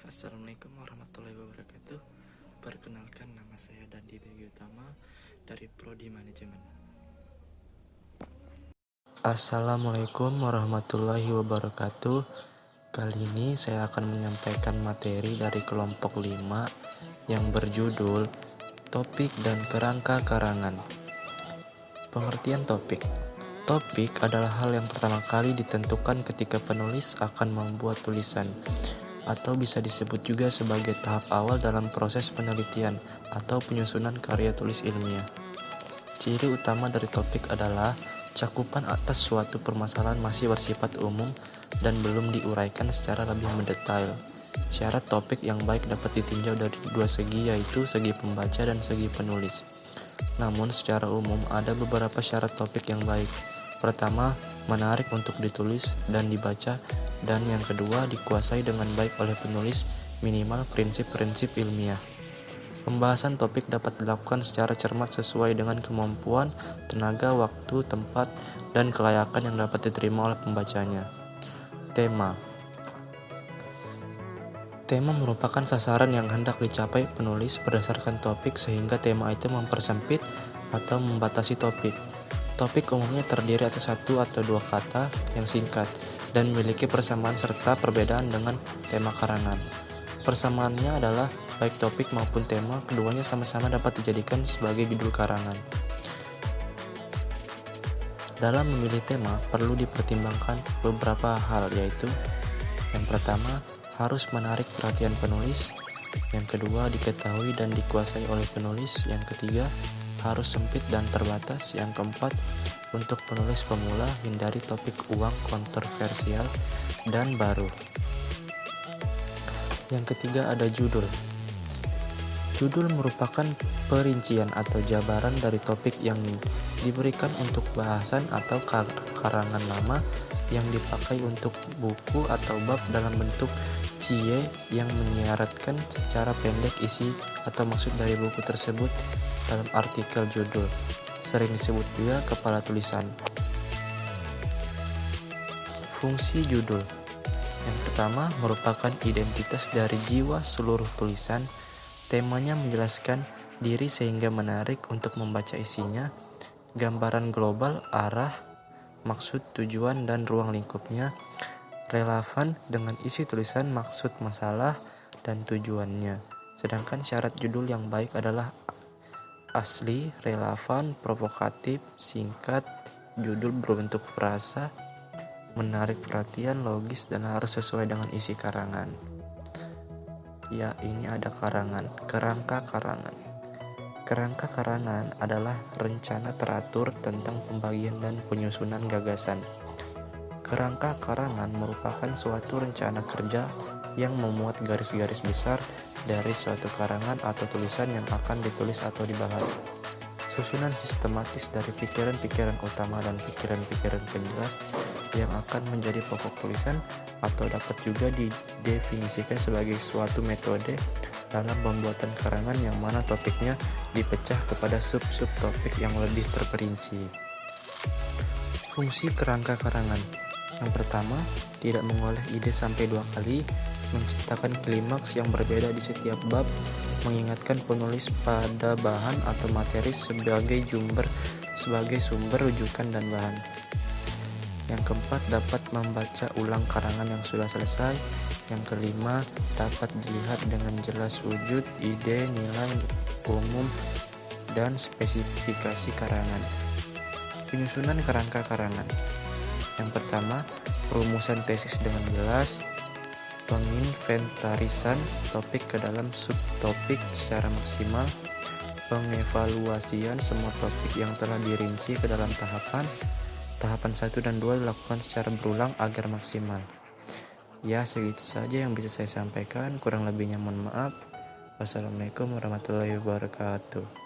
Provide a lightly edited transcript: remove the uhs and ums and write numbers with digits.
Assalamualaikum warahmatullahi wabarakatuh. Perkenalkan, nama saya Dandi Begi Utama dari Prodi Manajemen. Assalamualaikum warahmatullahi wabarakatuh. Kali ini saya akan menyampaikan materi dari kelompok 5 yang berjudul Topik dan Kerangka Karangan. Pengertian topik. Topik adalah hal yang pertama kali ditentukan ketika penulis akan membuat tulisan, atau bisa disebut juga sebagai tahap awal dalam proses penelitian atau penyusunan karya tulis ilmiah. Ciri utama dari topik adalah cakupan atas suatu permasalahan masih bersifat umum dan belum diuraikan secara lebih mendetail. Syarat topik yang baik dapat ditinjau dari dua segi, yaitu segi pembaca dan segi penulis. Namun secara umum ada beberapa syarat topik yang baik. Pertama, menarik untuk ditulis dan dibaca, dan yang kedua, dikuasai dengan baik oleh penulis, minimal prinsip-prinsip ilmiah. Pembahasan topik dapat dilakukan secara cermat sesuai dengan kemampuan, tenaga, waktu, tempat, dan kelayakan yang dapat diterima oleh pembacanya. Tema merupakan sasaran yang hendak dicapai penulis berdasarkan topik, sehingga tema itu mempersempit atau membatasi topik. Topik umumnya terdiri atas satu atau dua kata yang singkat dan memiliki persamaan serta perbedaan dengan tema karangan. Persamaannya adalah baik topik maupun tema, keduanya sama-sama dapat dijadikan sebagai judul karangan. Dalam memilih tema perlu dipertimbangkan beberapa hal, yaitu yang pertama, harus menarik perhatian penulis. Yang kedua, diketahui dan dikuasai oleh penulis. Yang ketiga, harus sempit dan terbatas. Yang keempat, untuk penulis pemula, hindari topik uang, kontroversial, dan baru. Yang ketiga, ada judul. Judul merupakan perincian atau jabaran dari topik yang diberikan untuk bahasan atau karangan lama yang dipakai untuk buku atau bab dalam bentuk cie yang menyiratkan secara pendek isi atau maksud dari buku tersebut dalam artikel judul. Sering disebut juga kepala tulisan. Fungsi judul. Yang pertama, merupakan identitas dari jiwa seluruh tulisan. Temanya menjelaskan diri sehingga menarik untuk membaca isinya. Gambaran global, arah, maksud, tujuan, dan ruang lingkupnya. Relevan dengan isi tulisan, maksud, masalah, dan tujuannya. Sedangkan syarat judul yang baik adalah asli, relevan, provokatif, singkat, judul berbentuk frasa, menarik perhatian, logis, dan harus sesuai dengan isi karangan. Ya, ini ada karangan. Kerangka karangan. Kerangka karangan adalah rencana teratur tentang pembagian dan penyusunan gagasan. Kerangka karangan merupakan suatu rencana kerja yang memuat garis-garis besar dari suatu karangan atau tulisan yang akan ditulis atau dibahas. Susunan sistematis dari pikiran-pikiran utama dan pikiran-pikiran penjelas yang akan menjadi pokok tulisan, atau dapat juga didefinisikan sebagai suatu metode dalam pembuatan karangan yang mana topiknya dipecah kepada sub-sub topik yang lebih terperinci. Fungsi kerangka karangan. Yang pertama, tidak mengolah ide sampai 2 kali, menciptakan klimaks yang berbeda di setiap bab, mengingatkan penulis pada bahan atau materi sebagai sumber rujukan dan bahan. Yang keempat, dapat membaca ulang karangan yang sudah selesai. Yang kelima, dapat dilihat dengan jelas wujud, ide, nilai umum, dan spesifikasi karangan. Penyusunan kerangka karangan. Yang pertama, perumusan tesis dengan jelas, penginventarisan topik ke dalam subtopik secara maksimal, pengevaluasian semua topik yang telah dirinci ke dalam tahapan 1 dan 2 dilakukan secara berulang agar maksimal. Ya, segitu saja yang bisa saya sampaikan, kurang lebihnya mohon maaf. Wassalamualaikum warahmatullahi wabarakatuh.